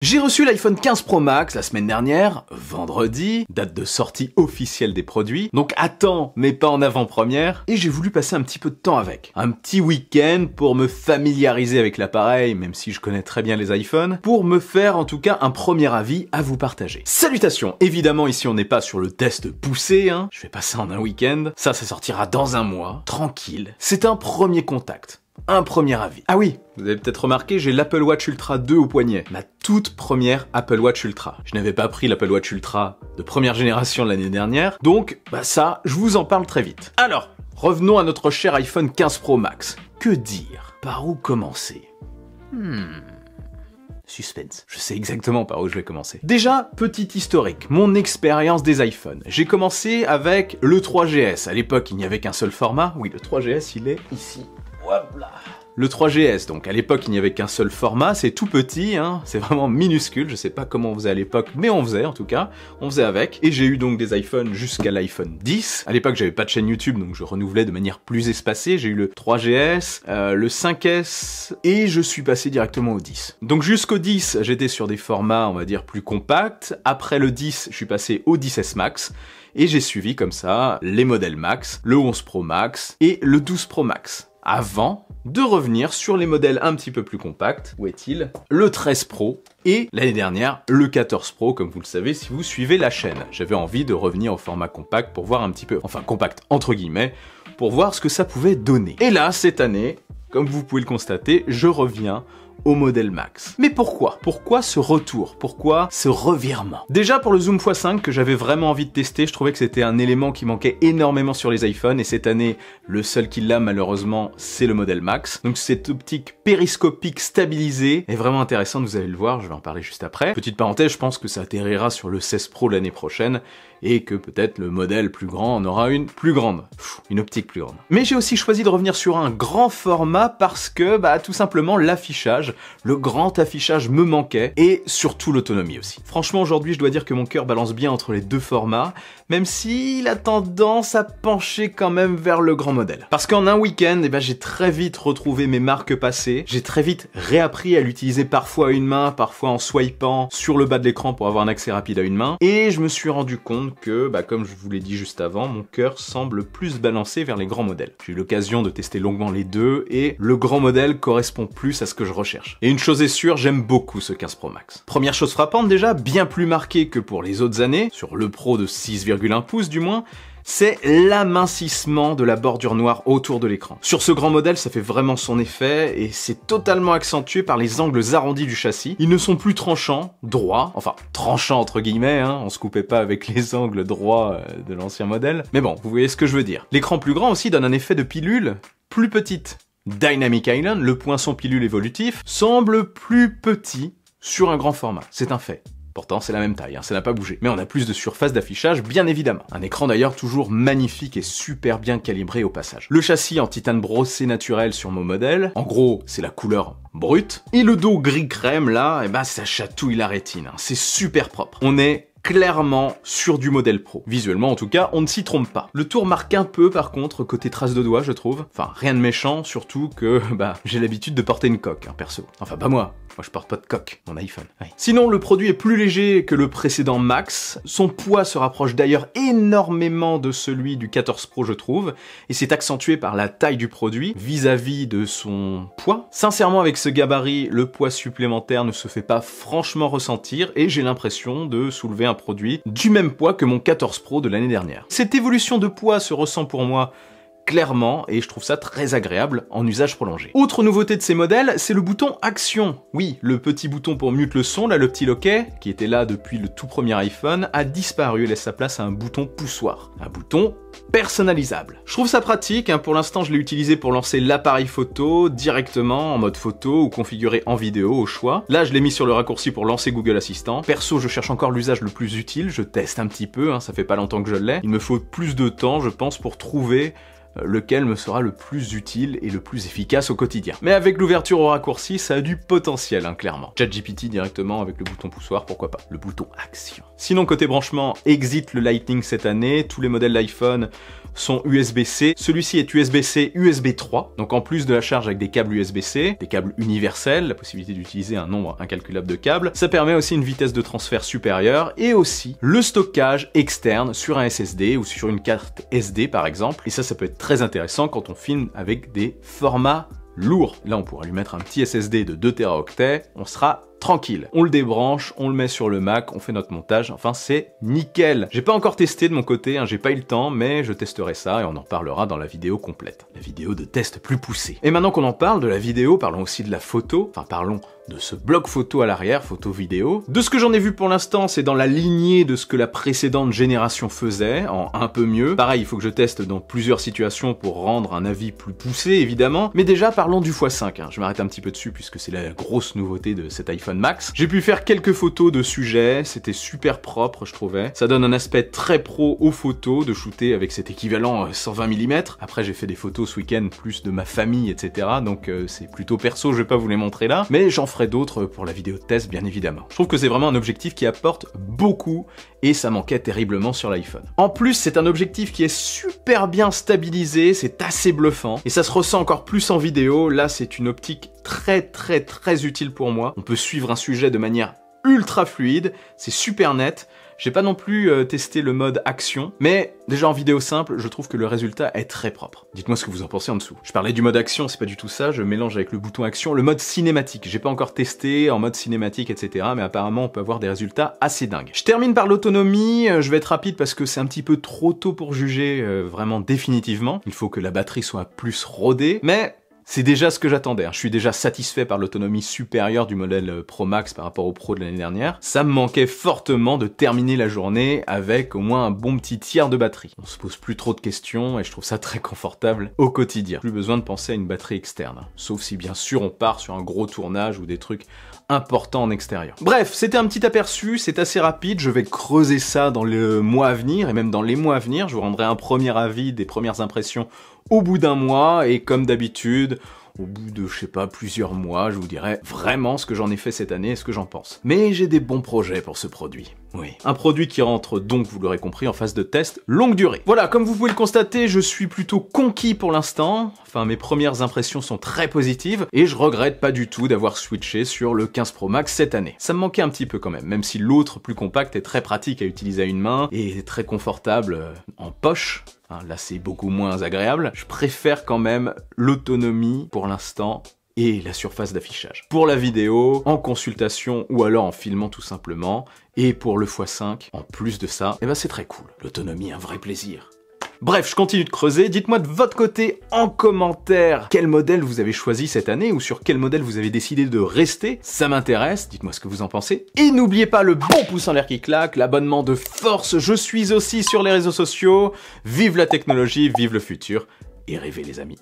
J'ai reçu l'iPhone 15 Pro Max la semaine dernière, vendredi, date de sortie officielle des produits, donc à temps mais pas en avant-première, et j'ai voulu passer un petit peu de temps avec. Un petit week-end pour me familiariser avec l'appareil, même si je connais très bien les iPhones, pour me faire en tout cas un premier avis à vous partager. Salutations! Évidemment ici on n'est pas sur le test poussé, je fais pas ça en un week-end, ça sortira dans un mois, tranquille. C'est un premier contact. Un premier avis. Ah oui, vous avez peut-être remarqué, j'ai l'Apple Watch Ultra 2 au poignet. Ma toute première Apple Watch Ultra. Je n'avais pas pris l'Apple Watch Ultra de première génération l'année dernière, donc ça, je vous en parle très vite. Alors, revenons à notre cher iPhone 15 Pro Max. Que dire? Par où commencer? Suspense. Je sais exactement par où je vais commencer. Déjà, petit historique, mon expérience des iPhones. J'ai commencé avec le 3GS. À l'époque, il n'y avait qu'un seul format. Oui, le 3GS, il est ici. Hop là. Le 3GS, donc à l'époque il n'y avait qu'un seul format, c'est tout petit, c'est vraiment minuscule, je sais pas comment on faisait à l'époque, mais on faisait en tout cas, on faisait avec. Et j'ai eu donc des iPhones jusqu'à l'iPhone 10. À l'époque j'avais pas de chaîne YouTube, donc je renouvelais de manière plus espacée. J'ai eu le 3GS, le 5S, et je suis passé directement au 10. Donc jusqu'au 10, j'étais sur des formats, on va dire, plus compacts. Après le 10, je suis passé au 10S Max. Et j'ai suivi comme ça les modèles Max, le 11 Pro Max et le 12 Pro Max. Avant de revenir sur les modèles un petit peu plus compacts, où est-il? Le 13 Pro et l'année dernière, le 14 Pro, comme vous le savez si vous suivez la chaîne. J'avais envie de revenir au format compact pour voir un petit peu, enfin compact entre guillemets, pour voir ce que ça pouvait donner. Et là, cette année, comme vous pouvez le constater, je reviens au modèle Max. Mais pourquoi? Pourquoi ce retour? Pourquoi ce revirement? Déjà pour le zoom x5 que j'avais vraiment envie de tester, je trouvais que c'était un élément qui manquait énormément sur les iPhones et cette année, le seul qui l'a malheureusement, c'est le modèle Max. Donc cette optique périscopique stabilisée est vraiment intéressante, vous allez le voir, je vais en parler juste après. Petite parenthèse, je pense que ça atterrira sur le 16 Pro l'année prochaine et que peut-être le modèle plus grand en aura une plus grande. Une optique plus grande. Mais j'ai aussi choisi de revenir sur un grand format parce que, tout simplement, l'affichage, le grand affichage me manquait et surtout l'autonomie aussi. Franchement, aujourd'hui, je dois dire que mon cœur balance bien entre les deux formats, même s'il a tendance à pencher quand même vers le grand modèle. Parce qu'en un week-end, j'ai très vite retrouvé mes marques passées, j'ai très vite réappris à l'utiliser parfois à une main, parfois en swipant sur le bas de l'écran pour avoir un accès rapide à une main, et je me suis rendu compte que, comme je vous l'ai dit juste avant, mon cœur semble plus balancé vers les grands modèles. J'ai eu l'occasion de tester longuement les deux, et le grand modèle correspond plus à ce que je recherche. Et une chose est sûre, j'aime beaucoup ce 15 Pro Max. Première chose frappante déjà, bien plus marquée que pour les autres années, sur le Pro de 6,1 pouces du moins, c'est l'amincissement de la bordure noire autour de l'écran. Sur ce grand modèle, ça fait vraiment son effet et c'est totalement accentué par les angles arrondis du châssis. Ils ne sont plus tranchants, droits, enfin tranchants entre guillemets, on se coupait pas avec les angles droits de l'ancien modèle. Mais bon, vous voyez ce que je veux dire. L'écran plus grand aussi donne un effet de pilule plus petite. Dynamic Island, le poinçon pilule évolutif, semble plus petit sur un grand format, c'est un fait. Pourtant, c'est la même taille, ça n'a pas bougé. Mais on a plus de surface d'affichage, bien évidemment. Un écran d'ailleurs toujours magnifique et super bien calibré au passage. Le châssis en titane brossé naturel sur mon modèle, en gros, c'est la couleur brute. Et le dos gris crème, là, ça chatouille la rétine. C'est super propre. On est clairement sur du modèle pro. Visuellement, en tout cas, on ne s'y trompe pas. Le tour marque un peu, par contre, côté trace de doigts, je trouve. Enfin, rien de méchant, surtout que, j'ai l'habitude de porter une coque, perso. Enfin, pas moi. Moi, je porte pas de coque, mon iPhone. Oui. Sinon, le produit est plus léger que le précédent Max. Son poids se rapproche d'ailleurs énormément de celui du 14 Pro, je trouve. Et c'est accentué par la taille du produit vis-à-vis de son poids. Sincèrement, avec ce gabarit, le poids supplémentaire ne se fait pas franchement ressentir et j'ai l'impression de soulever un produit du même poids que mon 14 Pro de l'année dernière. Cette évolution de poids se ressent pour moi clairement, et je trouve ça très agréable en usage prolongé. Autre nouveauté de ces modèles, c'est le bouton Action. Oui, le petit bouton pour mute le son, là, le petit loquet, qui était là depuis le tout premier iPhone, a disparu et laisse sa place à un bouton poussoir. Un bouton personnalisable. Je trouve ça pratique, pour l'instant je l'ai utilisé pour lancer l'appareil photo directement en mode photo ou configuré en vidéo au choix. Là je l'ai mis sur le raccourci pour lancer Google Assistant. Perso je cherche encore l'usage le plus utile, je teste un petit peu, ça fait pas longtemps que je l'ai. Il me faut plus de temps je pense pour trouver lequel me sera le plus utile et le plus efficace au quotidien. Mais avec l'ouverture au raccourci, ça a du potentiel, hein, clairement. ChatGPT directement avec le bouton poussoir, pourquoi pas. Le bouton action. Sinon, côté branchement, exit le Lightning cette année. Tous les modèles d'iPhone sont USB-C. Celui-ci est USB-C, USB 3. Donc en plus de la charge avec des câbles USB-C, des câbles universels, la possibilité d'utiliser un nombre incalculable de câbles, ça permet aussi une vitesse de transfert supérieure et aussi le stockage externe sur un SSD ou sur une carte SD par exemple. Et ça peut être très intéressant quand on filme avec des formats lourds. Là, on pourra lui mettre un petit SSD de 2 Teraoctets, on sera tranquille. On le débranche, on le met sur le Mac, on fait notre montage, enfin c'est nickel. J'ai pas encore testé de mon côté, hein, j'ai pas eu le temps, mais je testerai ça et on en parlera dans la vidéo complète. La vidéo de test plus poussée. Et maintenant qu'on en parle de la vidéo, parlons aussi de la photo, enfin parlons de ce bloc photo à l'arrière, photo-vidéo. De ce que j'en ai vu pour l'instant, c'est dans la lignée de ce que la précédente génération faisait, en un peu mieux. Pareil, il faut que je teste dans plusieurs situations pour rendre un avis plus poussé, évidemment. Mais déjà, parlons du x5, hein. Je m'arrête un petit peu dessus puisque c'est la grosse nouveauté de cet iPhone Max. J'ai pu faire quelques photos de sujets, c'était super propre, je trouvais. Ça donne un aspect très pro aux photos, de shooter avec cet équivalent 120 mm. Après, j'ai fait des photos ce week-end plus de ma famille, etc. Donc c'est plutôt perso, je vais pas vous les montrer là. Mais j'en ferai d'autres pour la vidéo de test, bien évidemment. Je trouve que c'est vraiment un objectif qui apporte beaucoup et ça manquait terriblement sur l'iPhone. En plus, c'est un objectif qui est super bien stabilisé, c'est assez bluffant et ça se ressent encore plus en vidéo. Là, c'est une optique très utile pour moi. On peut suivre un sujet de manière ultra fluide, c'est super net. J'ai pas non plus testé le mode action, mais déjà en vidéo simple, je trouve que le résultat est très propre. Dites-moi ce que vous en pensez en dessous. Je parlais du mode action, c'est pas du tout ça, je mélange avec le bouton action, le mode cinématique. J'ai pas encore testé en mode cinématique, etc. Mais apparemment, on peut avoir des résultats assez dingues. Je termine par l'autonomie, je vais être rapide parce que c'est un petit peu trop tôt pour juger vraiment définitivement. Il faut que la batterie soit plus rodée, mais c'est déjà ce que j'attendais, hein. Je suis déjà satisfait par l'autonomie supérieure du modèle Pro Max par rapport au Pro de l'année dernière. Ça me manquait fortement de terminer la journée avec au moins un bon petit tiers de batterie. On se pose plus trop de questions et je trouve ça très confortable au quotidien. Plus besoin de penser à une batterie externe, hein. Sauf si bien sûr on part sur un gros tournage ou des trucs importants en extérieur. Bref, c'était un petit aperçu, c'est assez rapide, je vais creuser ça dans le mois à venir et même dans les mois à venir. Je vous rendrai un premier avis, des premières impressions au bout d'un mois, et comme d'habitude, au bout de, je sais pas, plusieurs mois, je vous dirai vraiment ce que j'en ai fait cette année et ce que j'en pense. Mais j'ai des bons projets pour ce produit. Oui. Un produit qui rentre donc, vous l'aurez compris, en phase de test longue durée. Voilà, comme vous pouvez le constater, je suis plutôt conquis pour l'instant. Enfin, mes premières impressions sont très positives, et je regrette pas du tout d'avoir switché sur le 15 Pro Max cette année. Ça me manquait un petit peu quand même si l'autre, plus compact, est très pratique à utiliser à une main, et très confortable en poche. Là, c'est beaucoup moins agréable. Je préfère quand même l'autonomie pour l'instant et la surface d'affichage. Pour la vidéo, en consultation ou alors en filmant tout simplement. Et pour le x5, en plus de ça, c'est très cool. L'autonomie, un vrai plaisir. Bref, je continue de creuser. Dites-moi de votre côté en commentaire quel modèle vous avez choisi cette année ou sur quel modèle vous avez décidé de rester. Ça m'intéresse, dites-moi ce que vous en pensez. Et n'oubliez pas le bon pouce en l'air qui claque, l'abonnement de force. Je suis aussi sur les réseaux sociaux. Vive la technologie, vive le futur et rêvez les amis.